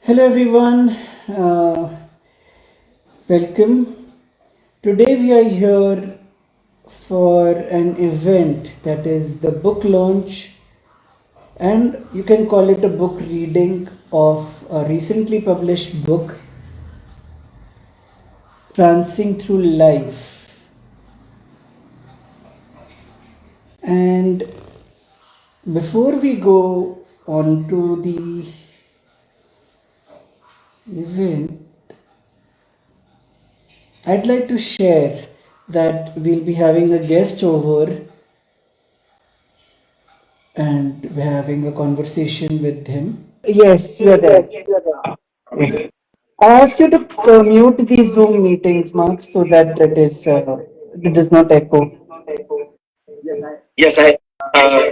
Hello everyone, uh, welcome. Today we are here for an event that is the book launch, and you can call it a book reading of a recently published book, Prancing Through Life. And before we go on to the event, I'd like to share that we'll be having a guest over and we're having a conversation with him. Yes, you're there. Yes. I asked you to mute these Zoom meetings, Mark, so that it does not echo. Yes, I Yes, I. uh,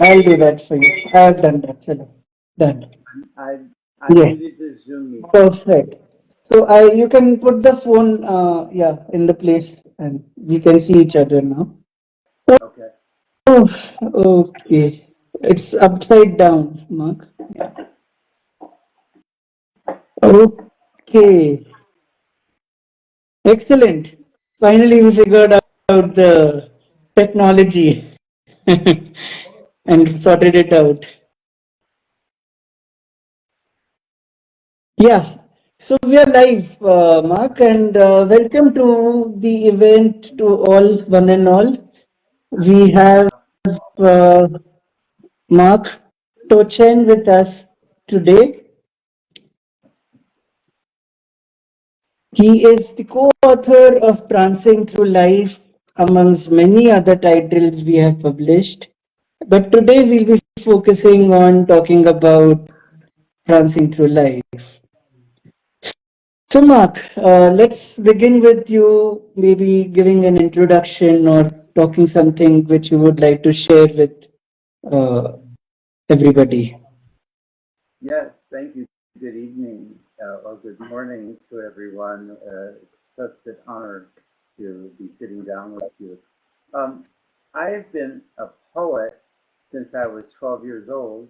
I'll do that for you. I have done that. Hello. Done. I I Yeah. muted the Zoom meeting. Perfect. So I you can put the phone in the place and we can see each other now. Okay. Oh, okay. It's upside down, Mark. Okay. Excellent. Finally, we figured out the technology and sorted it out. Yeah. So we are live, Mark, and welcome to the event to all, one and all. We have uh, Mark Tochen with us today. He is the co-author of Prancing Through Life, amongst many other titles we have published. But today we'll be focusing on talking about Prancing Through Life. So, Mark, let's begin with you maybe giving an introduction or talking something which you would like to share with uh, everybody. Yes, thank you. Good evening or good morning to everyone. It's such an honor to be sitting down with you. Um, I've been a poet since I was 12 years old,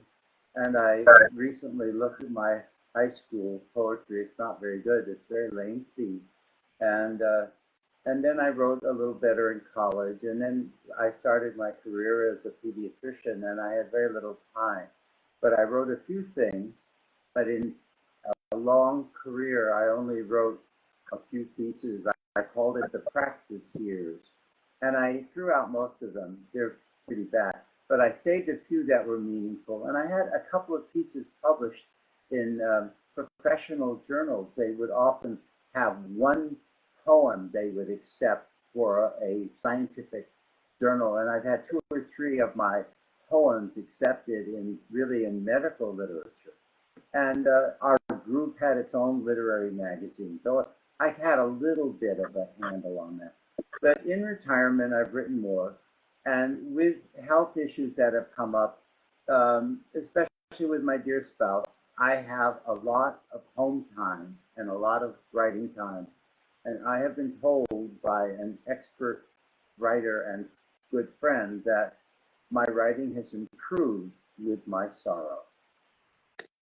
and I recently looked at my high school poetry. It's not very good. It's very lengthy, and uh, and then I wrote a little better in college, and then I started my career as a pediatrician, and I had very little time. But I wrote a few things, but in a long career, I only wrote a few pieces. I called it the practice years, and I threw out most of them. They're pretty bad, but I saved a few that were meaningful, and I had a couple of pieces published in professional journals. They would often have one poem they would accept for a scientific journal, and I've had two or three of my poems accepted in really in medical literature. And our group had its own literary magazine, so I had a little bit of a handle on that. But in retirement, I've written more, and with health issues that have come up, especially with my dear spouse, I have a lot of home time and a lot of writing time. And I have been told by an expert writer and good friend that my writing has improved with my sorrow.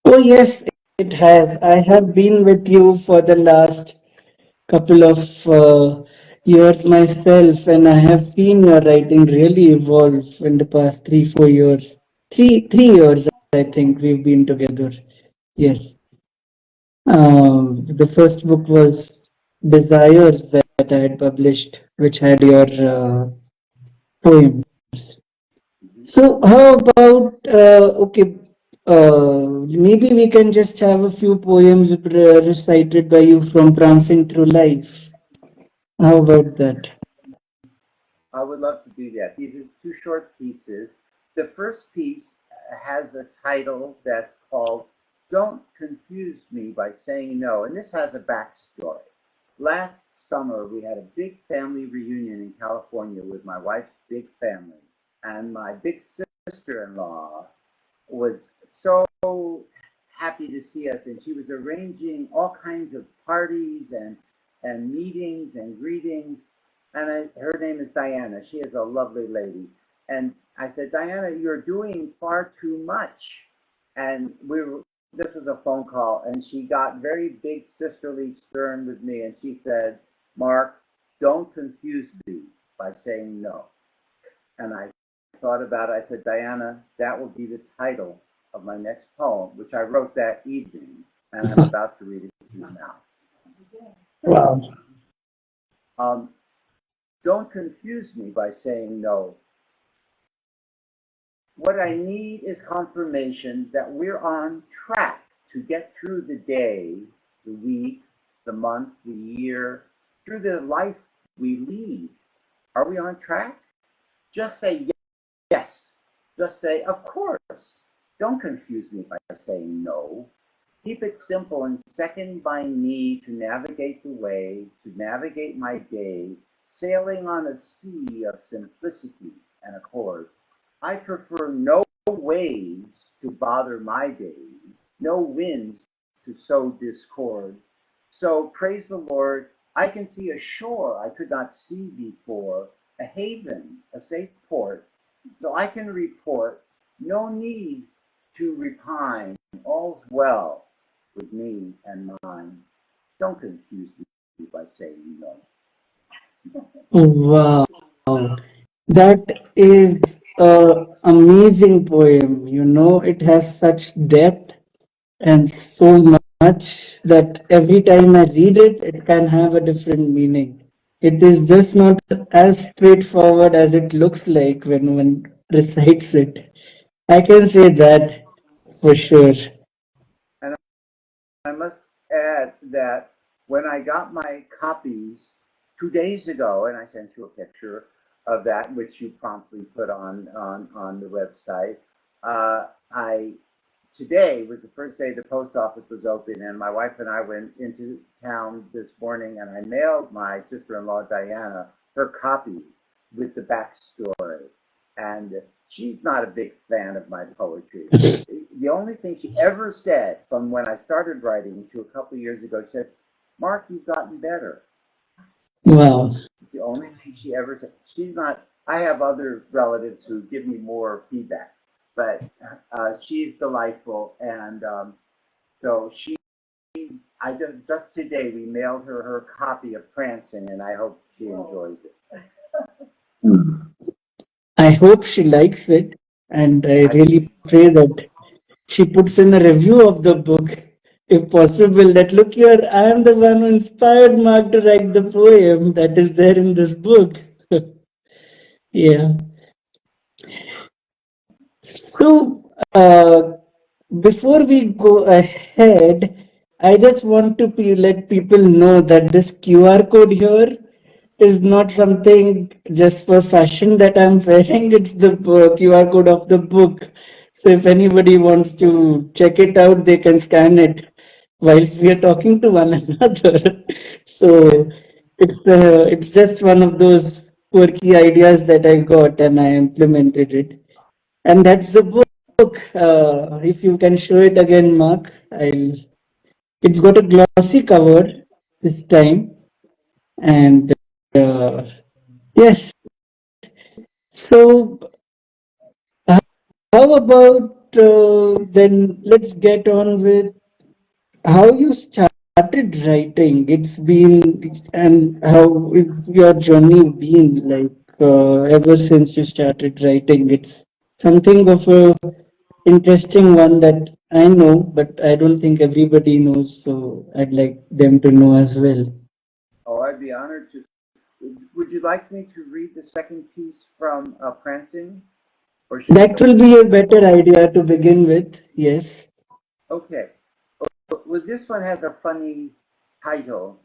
Oh, yes, it has. I have been with you for the last couple of years myself, and I have seen your writing really evolve in the past 3, 4 years. Three years, I think we've been together. Yes. The first book was Desires that I had published, which had your poems. Mhm. So, how about okay? Maybe we can just have a few poems recited by you from Prancing Through Life. How about that? I would love to do that. These are two short pieces. The first piece has a title that's called Don't Confuse Me by Saying No, and this has a backstory. Last summer, we had a big family reunion in California with my wife's big family, and my big sister in law was so happy to see us, and she was arranging all kinds of parties and meetings and greetings. And her name is Diana. She is a lovely lady. And I said, Diana, you're doing far too much. And this was a phone call, and she got very big sisterly stern with me, and she said, Mark, don't confuse me by saying no. And I thought about it. I said, Diana, that will be the title of my next poem, which I wrote that evening, and I'm about to read it to you now. Wow. Um, don't confuse me by saying no. What I need is confirmation that we're on track to get through the day, the week, the month, the year, through the life we lead. Are we on track? Just say yes. Just say, of course. Don't confuse me by saying no. Keep it simple and second by me to navigate the way, to navigate my day, sailing on a sea of simplicity and accord. I prefer no waves to bother my days, no winds to sow discord. So praise the Lord, I can see a shore I could not see before, a haven, a safe port, so I can report, no need to repine, all's well with me and mine. Don't confuse me by saying no. Wow. That is a amazing poem. You know, it has such depth and so much that every time I read it, it can have a different meaning. It is just not as straightforward as it looks like when one recites it. I can say that for sure. And I must add that when I got my copies 2 days ago, and I sent you a picture of that, which you promptly put on the website, I today was the first day the post office was open, and my wife and I went into town this morning, and I mailed my sister-in-law Diana her copy with the backstory. And she's not a big fan of my poetry. The only thing she ever said from when I started writing to a couple of years ago, she said, Mark, you've gotten better. Wow. It's the only thing she ever said. She's not, I have other relatives who give me more feedback, but she's delightful. And so I just today we mailed her her copy of Prancing, and I hope she enjoys it. I hope she likes it, and I I really pray that she puts in a review of the book, if possible, that look here, I am the one who inspired Mark to write the poem that is there in this book. Yeah. So, before we go ahead, I just want to let people know that this QR code here is not something just for fashion that I'm wearing. It's the QR code of the book. So if anybody wants to check it out, they can scan it whilst we are talking to one another. So it's just one of those quirky ideas that I got and I implemented it. And that's the book. If you can show it again, Mark, I'll. It's got a glossy cover this time, and uh, yes. So how about then? Let's get on with how you started writing. It's been and how it's your journey been like ever since you started writing. It's something of a interesting one that I know, but I don't think everybody knows. So I'd like them to know as well. Oh, I'd be honored to. Would you like me to read the second piece from Prancing, or should we That go will with be a this? better idea to begin with. Yes. Okay. Well, this one has a funny title.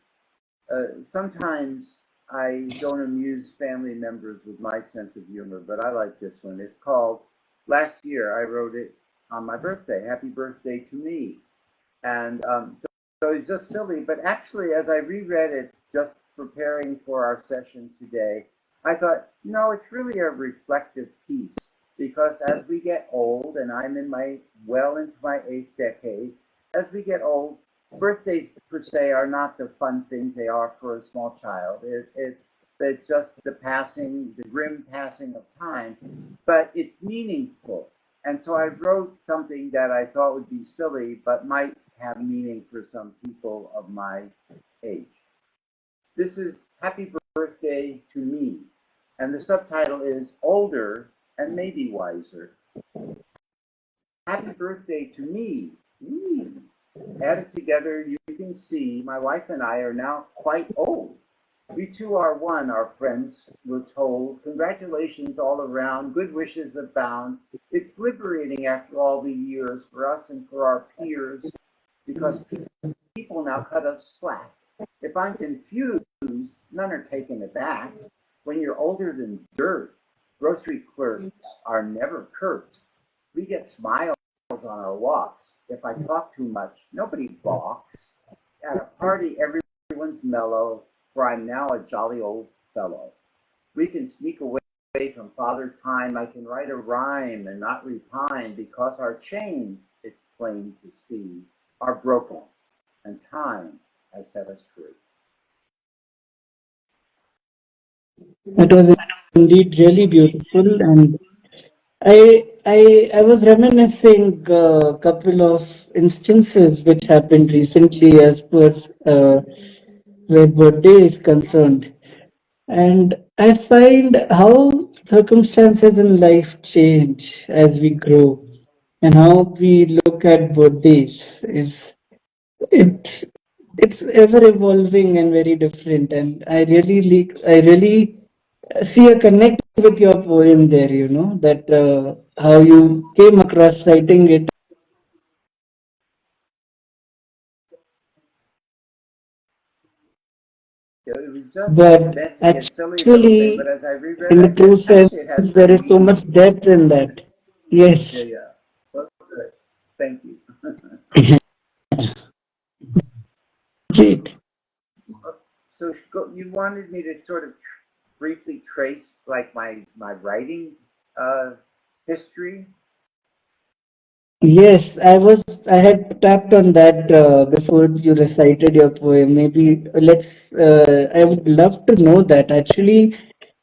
Sometimes I don't amuse family members with my sense of humor, but I like this one. It's called Last Year I Wrote It on My Birthday. Happy Birthday to Me. And so it's just silly, but actually, as I reread it, just preparing for our session today, I thought, no, it's really a reflective piece because as we get old, and I'm in my well into my eighth decade, as we get old, birthdays per se are not the fun things they are for a small child. It's just the passing, the grim passing of time, but it's meaningful. And so I wrote something that I thought would be silly, but might have meaning for some people of my age. This is Happy Birthday to Me, and the subtitle is Older and Maybe Wiser. Happy birthday to me. Me. Added together, you can see my wife and I are now quite old. We two are one, our friends were told. Congratulations all around, good wishes abound. It's liberating after all the years for us and for our peers because people now cut us slack. If I'm confused, none are taken aback. When you're older than dirt, grocery clerks are never curt. We get smiles on our walks. If I talk too much, nobody balks. At a party, everyone's mellow, for I'm now a jolly old fellow. We can sneak away from father time. I can write a rhyme and not repine because our chains, it's plain to see, are broken and time has set us free. It was indeed really beautiful, and I was reminiscing a couple of instances which happened recently as per where birthday is concerned. And I find how circumstances in life change as we grow, and how we look at birthdays is it's it's ever evolving and very different. And I really see a connect with your poem there. You know that how you came across writing it, It was just but meant to be a silly little thing, but actually, as I reread in the it, true sense, actually it has there some is so much meaning. depth in that. Yeah, Yes. yeah. Well, good. Thank you. Great. So you wanted me to sort of briefly trace like my writing uh, history. Yes, I had tapped on that before you recited your poem. Maybe I would love to know that. Actually,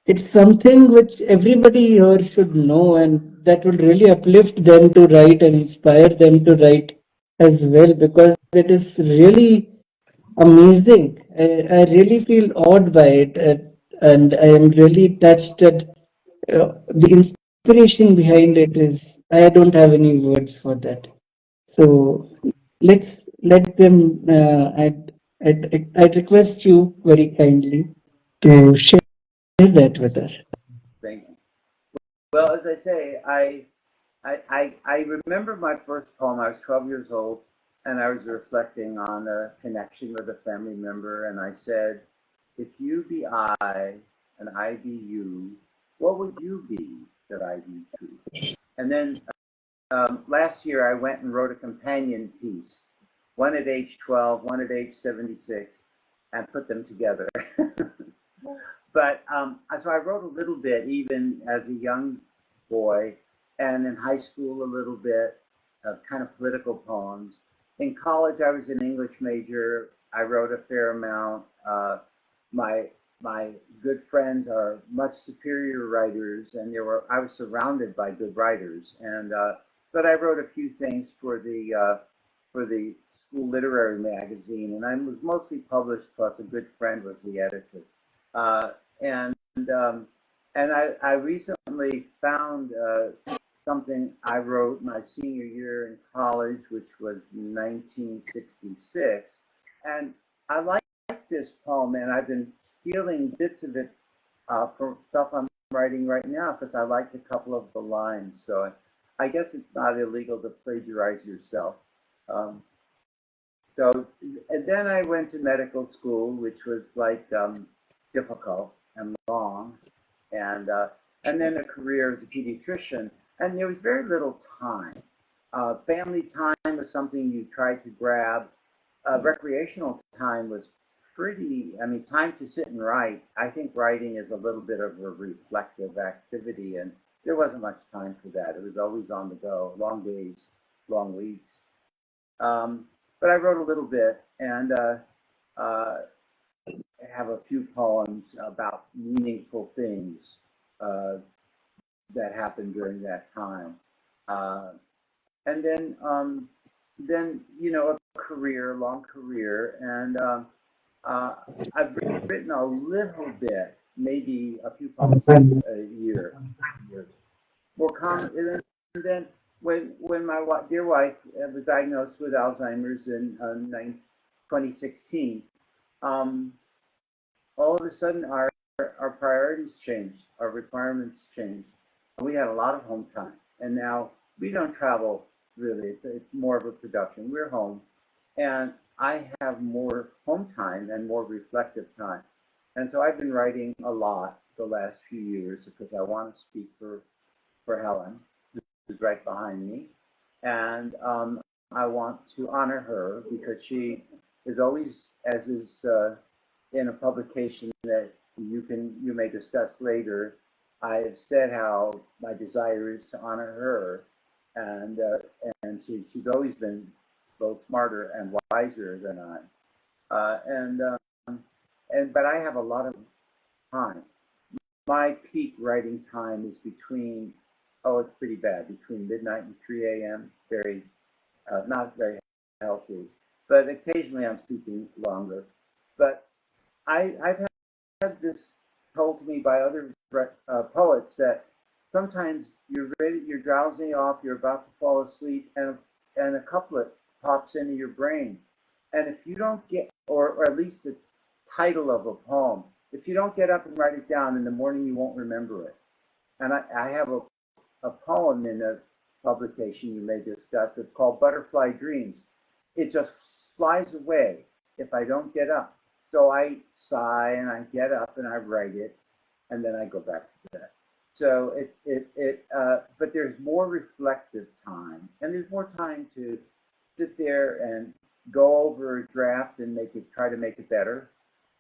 it's something which everybody here should know, and that will really uplift them to write and inspire them to write as well, because it is really amazing. I really feel awed by it, and I am really touched that the inspiration behind it is, I don't have any words for that. So let them, I'd request you very kindly to share that with us. Thank you. Well, as I say, I remember my first poem. I was 12 years old, and I was reflecting on a connection with a family member, and I said, "If you be I, and I be you, what would you be that I be too?" And then last year, I went and wrote a companion piece, one at age 12, one at age 76, and put them together. But so I wrote a little bit, even as a young boy, and in high school a little bit of kind of political poems. In college, I was an English major. I wrote a fair amount. My my good friends are much superior writers, and I was surrounded by good writers. And but I wrote a few things for the school literary magazine, and I was mostly published. Plus, a good friend was the editor. Uh, and um, and I recently found something I wrote my senior year in college, which was 1966, and I like this poem, and I've been stealing bits of it from stuff I'm writing right now because I liked a couple of the lines. So I guess it's not illegal to plagiarize yourself. Um, so, and then I went to medical school, which was like difficult and long, and uh, and then a career as a pediatrician. And there was very little time. Family time was something you tried to grab. Recreational time was pretty. I mean, time to sit and write. I think writing is a little bit of a reflective activity, and there wasn't much time for that. It was always on the go, long days, long weeks. Um, but I wrote a little bit and uh, have a few poems about meaningful things uh, that happened during that time. Uh, and then a career, long career, and uh, I've written a little bit, maybe a few poems a year, more common. And then when my dear wife was diagnosed with Alzheimer's in 2016, um, all of a sudden our priorities changed, our requirements changed. We had a lot of home time, and now we don't travel really. It's more of a production. We're home, and I have more home time and more reflective time. And so I've been writing a lot the last few years because I want to speak for Helen, who's right behind me, and I want to honor her because she is always, as is in a publication that you may discuss later. I have said how my desire is to honor her, and she's always been both smarter and wiser than I. And but I have a lot of time. My peak writing time is between, oh, it's pretty bad, between midnight and 3 a.m. Very not very healthy, but occasionally I'm sleeping longer. But I've had this told to me by other poets that sometimes you're ready, you're drowsing off, you're about to fall asleep, and a couplet pops into your brain, and if you don't get, or at least the title of a poem, if you don't get up and write it down in the morning, you won't remember it. And I have a poem in a publication you may discuss. It's called Butterfly Dreams. It just flies away if I don't get up. So I sigh and I get up and I write it, and then I go back to bed. So but there's more reflective time, and there's more time to sit there and go over a draft and try to make it better,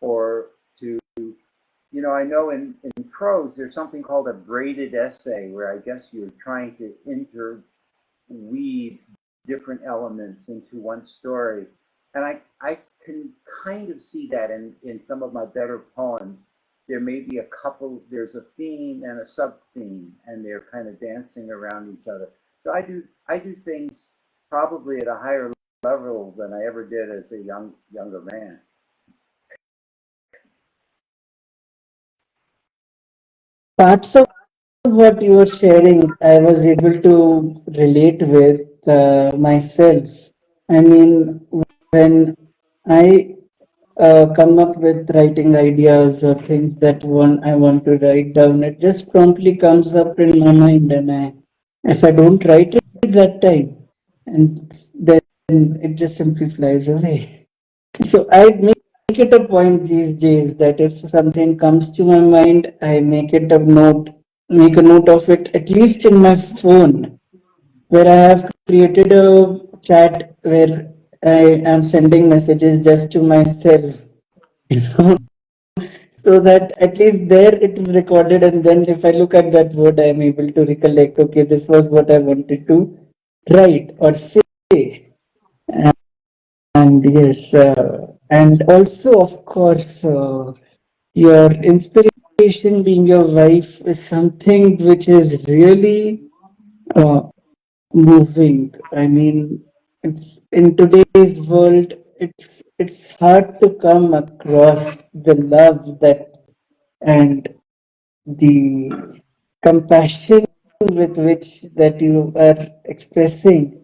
or to, I know in prose there's something called a braided essay where I guess you're trying to interweave different elements into one story. And I can kind of see that in some of my better poems. There may be there's a theme and a sub theme, and they're kind of dancing around each other. So I do things probably at a higher level than I ever did as a younger man. Parts of what you were sharing, I was able to relate with myself. I mean, when I come up with writing ideas or things that I want to write down, it just promptly comes up in my mind, and if I don't write it that time, and then it just simply flies away. So I make it a point these days that if something comes to my mind, I make a note of it, at least in my phone, where I have created a chat where I am sending messages just to myself, you know, so that at least there it is recorded. And then if I look at that word, I am able to recollect, okay, this was what I wanted to write or say. And yes, and also, of course, your inspiration being your wife is something which is really uh, moving. I mean, it's in today's world, it's hard to come across the love that and the compassion with which that you are expressing.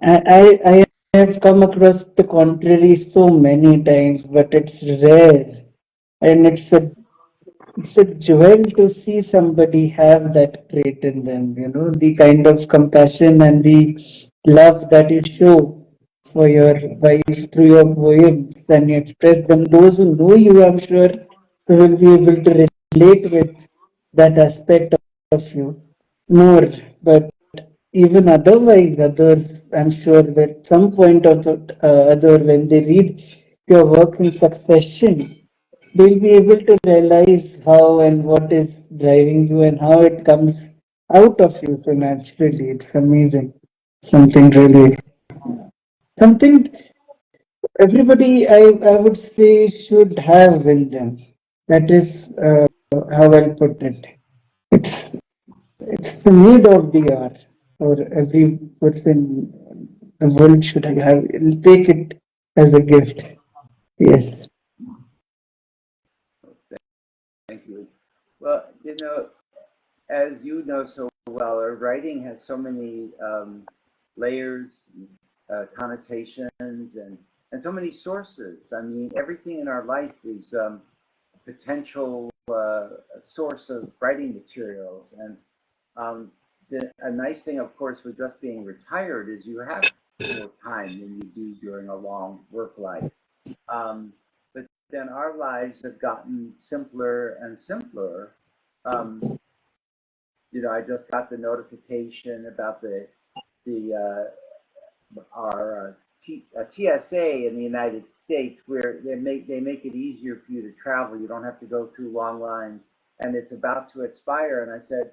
I have come across the contrary so many times, but it's rare, and it's a joy to see somebody have that trait in them. You know, the kind of compassion and the love that you show for your wife through your poems, and you express them. Those who know you, I'm sure, will be able to relate with that aspect of you more. But even otherwise, others, I'm sure that some point or other, when they read your work in succession, they'll be able to realize how and what is driving you and how it comes out of you so naturally. It's amazing. Something really, something everybody, I would say, should have in them. That is how I'll put it. It's, it's the need of the hour. or every person the world should have. Take it as a gift. Yes. Thank you. Well, as you know so well, our writing has so many layers, connotations, and so many sources. I mean, everything in our life is a potential source of writing materials. And a nice thing, of course, with just being retired is you have more time than you do during a long work life. But then our lives have gotten simpler and simpler. Um, I just got the notification about the our TSA in the United States, where they make it easier for you to travel. You don't have to go through long lines, and it's about to expire. And I said,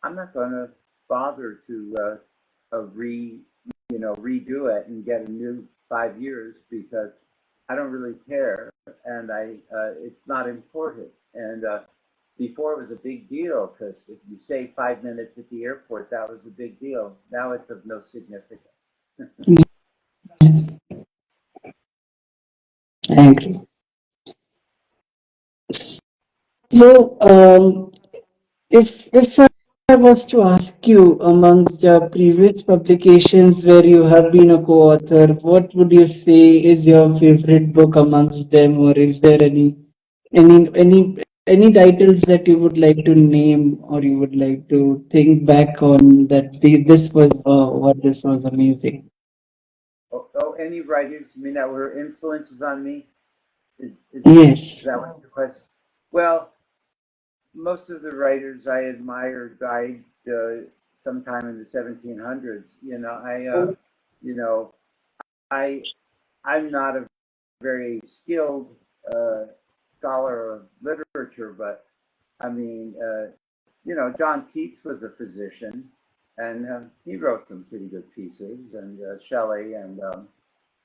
I'm not going to bother to redo it and get a new 5 years because I don't really care, and it's not important. And before it was a big deal because if you save 5 minutes at the airport, that was a big deal. Now it's of no significance. Yes. Thank you. So, if I was to ask you amongst the previous publications where you have been a co-author, what would you say is your favorite book amongst them, or is there any titles that you would like to name, or you would like to think back on that this was what this was amazing? Any writers, you mean that were influences on me? Is Yes. that what your question? Well, most of the writers I admired died sometime in the 1700s. You know, I I'm not a very skilled uh, scholar of literature, but I mean, John Keats was a physician, and he wrote some pretty good pieces, and Shelley, and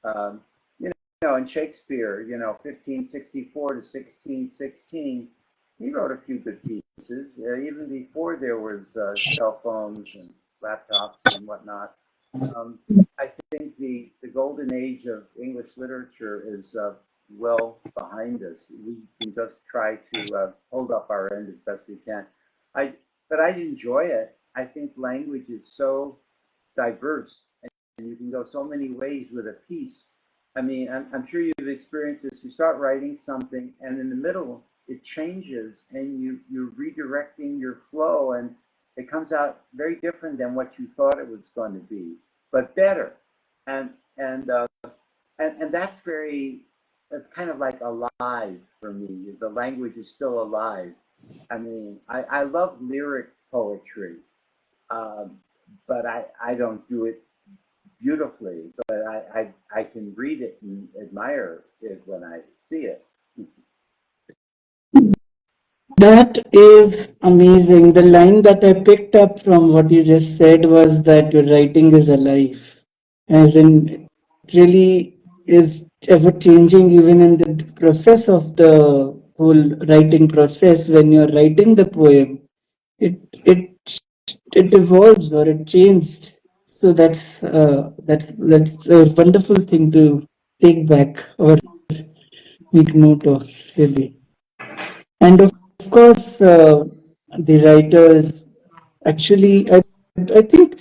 um, you and Shakespeare, 1564 to 1616, he wrote a few good pieces, even before there was cell phones and laptops and whatnot. Um, I think the golden age of English literature is well behind us. We can just try to hold up our end as best we can. I, but I enjoy it. I think language is so diverse, and you can go so many ways with a piece. I mean, I'm sure you've experienced this. You start writing something, and in the middle, it changes, and you're redirecting your flow, and it comes out very different than what you thought it was going to be, but better. And and uh, and that's very. It's kind of like alive for me. The language is still alive. I mean, I love lyric poetry, um, but I don't do it beautifully, but I can read it and admire it when I see it. That is amazing. The line that I picked up from what you just said was that your writing is alive, as in it really is ever changing, even in the process of the whole writing process. When you're writing the poem, it it it evolves or it changes. So that's a wonderful thing to take back or make note of, really. And of course, the writers actually, I think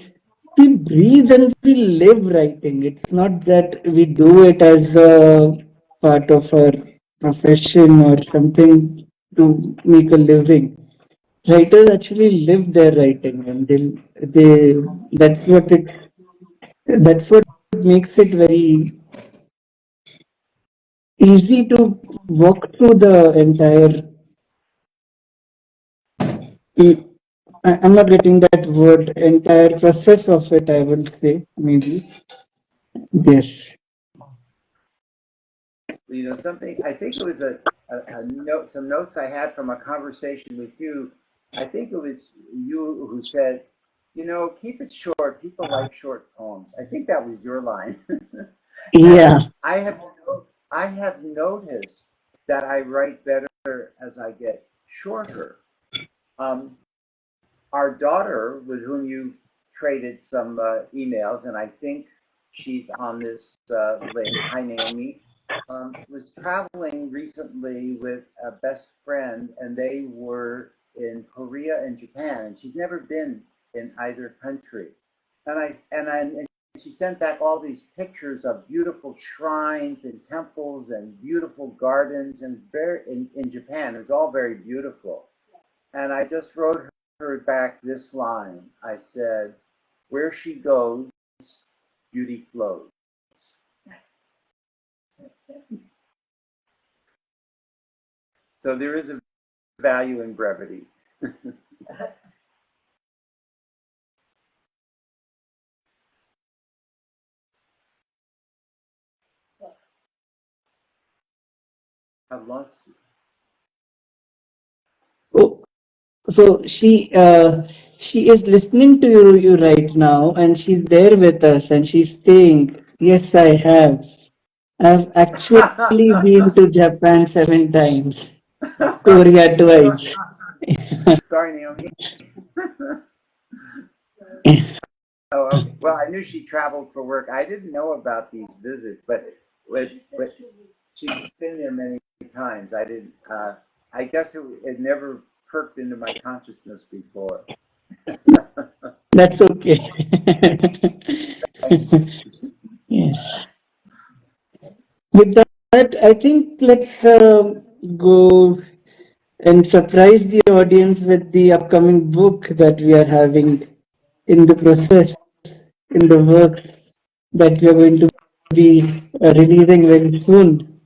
we breathe and we live writing. It's not that we do it as a part of our profession or something to make a living. Writers actually live their writing, and they that's what it that's what makes it very easy to walk through the entire. I'm not getting that word. Entire process of it, I will say, maybe. Yes. Something. I think it was a note, some notes I had from a conversation with you. I think it was you who said, keep it short. People like short poems. I think that was your line. And Yeah. I have I have noticed that I write better as I get shorter. Um, our daughter, with whom you traded some emails, and I think she's on this link. Hi, Naomi. Was traveling recently with a best friend, and they were in Korea and Japan, and she's never been in either country. And she sent back all these pictures of beautiful shrines and temples and beautiful gardens and very in Japan. It was all very beautiful. And I just wrote her back this line. I said, "Where she goes, beauty flows." So there is a value in brevity. I've lost you. Oh, so she is listening to you right now, and she's there with us, and she's saying, "Yes, I have. I've actually been to Japan 7 times, Korea twice." Sorry, Naomi. Oh, okay. Well, I knew she traveled for work. I didn't know about these visits, but she's been there many times. I didn't. I guess it never perked into my consciousness before. That's okay. Thank Yes. With that, I think let's go and surprise the audience with the upcoming book that we are having in the process, in the works that we are going to be releasing very soon.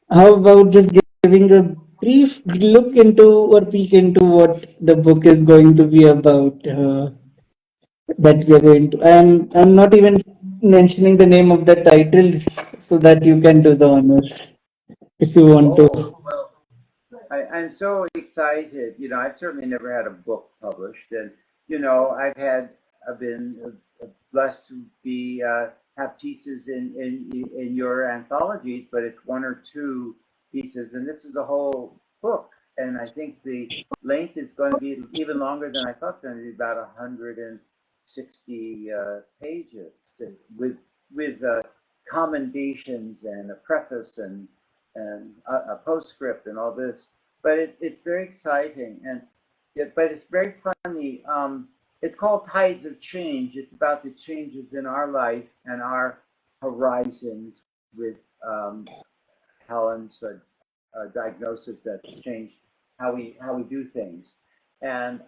How about just giving a brief look into or peek into what the book is going to be about? That we are going to. I'm not even mentioning the name of the titles so that you can do the honors if you want to. Oh, well, I'm so excited. I've certainly never had a book published, and I've been blessed to be have pieces in your anthologies, but it's one or two pieces, and this is a whole book. And I think the length is going to be even longer than I thought. It's going to be about 160 pages with commendations and a preface and a postscript and all this. But it's very exciting, but it's very funny. It's called Tides of Change. It's about the changes in our life and our horizons with Helen's diagnosis that's changed how we do things. And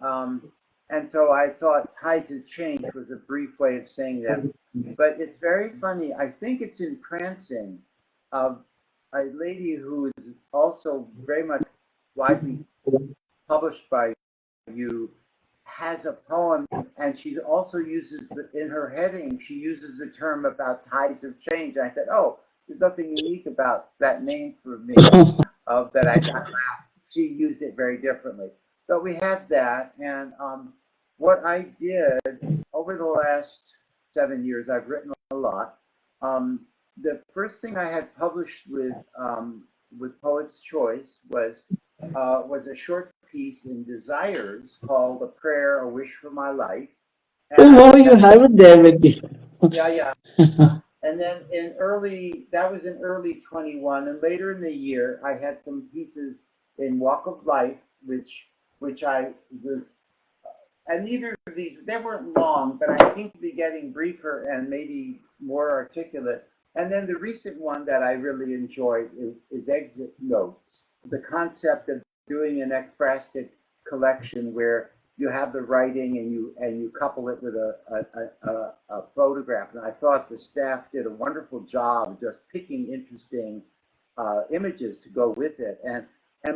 and so I thought Tides of Change was a brief way of saying that. But it's very funny. I think it's in Prancing. A lady who is also very much widely published by you has a poem, and she also uses in her heading, she uses the term about tides of change. And I said, oh, there's nothing unique about that name for me, that I laughed. She used it very differently. So we have that, and what I did over the last 7 years, I've written a lot. The first thing I had published with Poet's Choice was a short piece in Desires called "A Prayer, a Wish for My Life," and Oh, I wow, you kept have it there with you. yeah, yeah. And then that was in early 21, and later in the year, I had some pieces in Walk of Life, which I was, and neither of these, they weren't long, but I seem to be getting briefer and maybe more articulate. And then the recent one that I really enjoyed is Exit Notes, the concept of doing an ekphrastic collection where you have the writing and you couple it with a photograph. And I thought the staff did a wonderful job just picking interesting images to go with it. And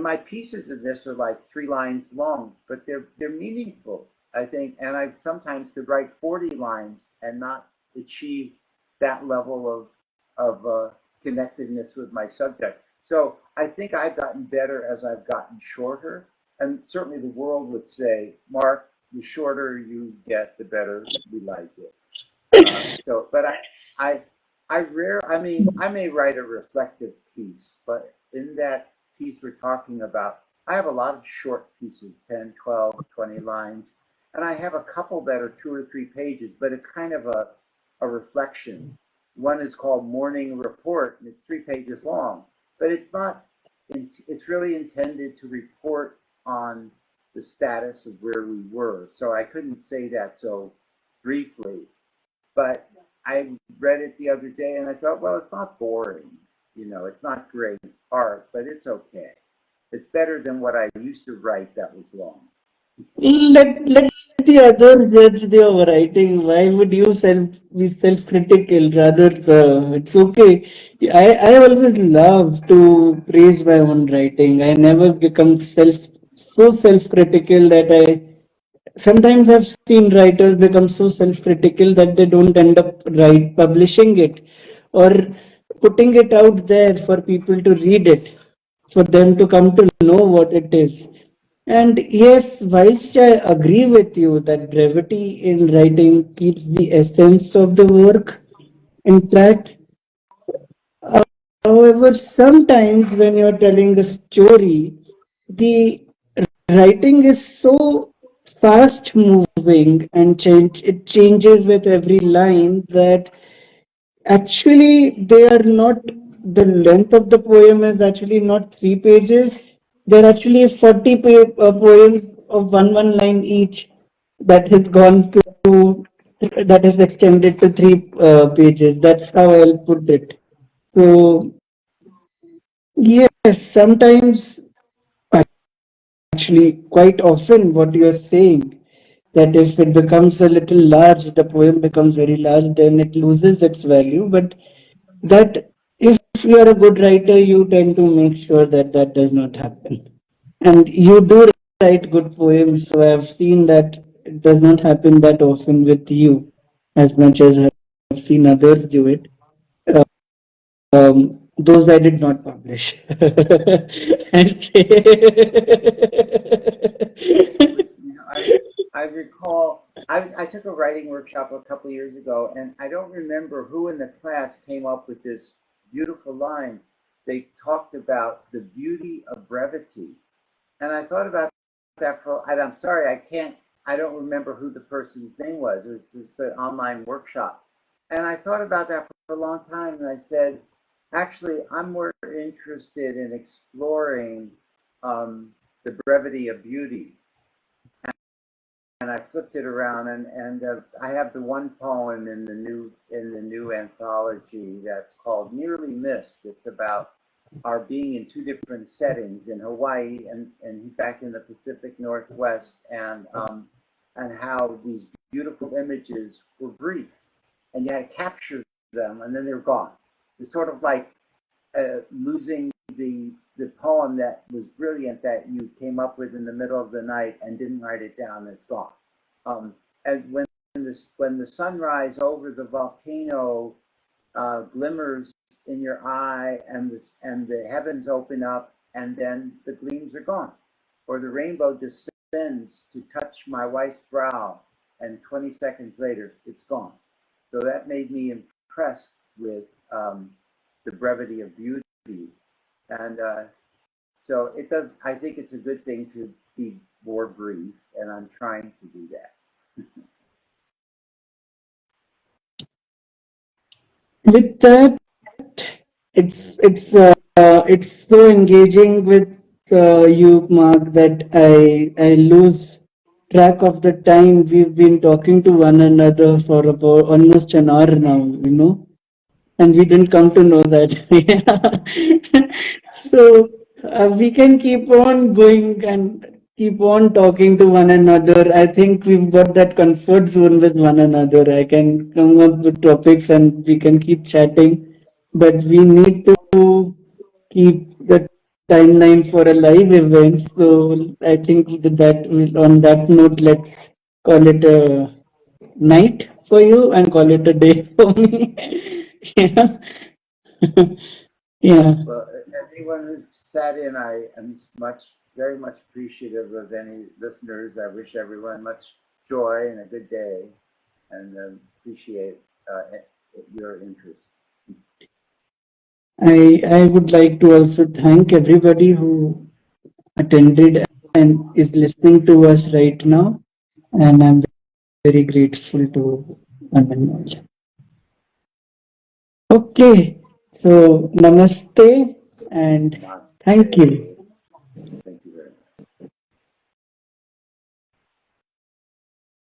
my pieces of this are like 3 lines long, but they're meaningful, I think. And I sometimes could write 40 lines and not achieve that level of connectedness with my subject. So I think I've gotten better as I've gotten shorter. And certainly the world would say, Mark, the shorter you get, the better we like it. But I mean, I may write a reflective piece, but in that piece we're talking about, I have a lot of short pieces, 10, 12, 20 lines. And I have a couple that are 2 or 3 pages, but it's kind of a reflection. One is called Morning Report, and it's 3 pages long, but it's not, it's really intended to report on the status of where we were. So I couldn't say that so briefly, but I read it the other day and I thought, well, it's not boring. It's not great art, but it's okay. It's better than what I used to write that was long. Let the others judge their writing. Why would you be self-critical? Rather, it's okay. I always love to praise my own writing. I never become so self-critical that I sometimes I've seen writers become so self-critical that they don't end up publishing it or putting it out there for people to read it, for them to come to know what it is. And yes, whilst I agree with you that brevity in writing keeps the essence of the work intact, however, sometimes when you're telling a story, the writing is so fast moving and it changes with every line that actually they are not, the length of the poem is actually not 3 pages. They're actually 40 poems of one line each that has gone to, that is extended to 3 pages. That's how I'll put it. So yes, sometimes, actually quite often, what you are saying, that if it becomes a little large, the poem becomes very large, then it loses its value. But that if you are a good writer, you tend to make sure that that does not happen. And you do write good poems, so I've seen that it does not happen that often with you as much as I've seen others do it. Those I did not publish. I recall I took a writing workshop a couple of years ago, and I don't remember who in the class came up with this beautiful line. They talked about the beauty of brevity, and I thought about that and I'm sorry, I don't remember who the person's name was. It was just an online workshop, and I thought about that for a long time, and I said, actually, I'm more interested in exploring the brevity of beauty, and I flipped it around, and I have the one poem in the new anthology that's called Nearly Missed. It's about our being in two different settings in Hawaii and back in the Pacific Northwest, and how these beautiful images were brief, and you had to capture them, and then they're gone. It's sort of like losing the poem that was brilliant that you came up with in the middle of the night and didn't write it down. It's gone. And when the sunrise over the volcano glimmers in your eye, and the heavens open up, and then the gleams are gone, or the rainbow descends to touch my wife's brow, and 20 seconds later it's gone. So that made me impressed with the brevity of beauty, and so it does. I think it's a good thing to be more brief, and I'm trying to do that. With that, it's so engaging with you, Mark, that I lose track of the time. We've been talking to one another for about almost an hour now, and we didn't come to know that. Yeah. So we can keep on going and keep on talking to one another. I think we've got that comfort zone with one another. I can come up with topics and we can keep chatting, but we need to keep the timeline for a live event. So I think on that note, let's call it a night for you and call it a day for me. Yeah. Yeah. Well, anyone who sat in, I am very much appreciative of any listeners. I wish everyone much joy and a good day, and appreciate your interest. I would like to also thank everybody who attended and is listening to us right now. and I'm very grateful to Anand. Okay, so namaste and thank Namaste. you.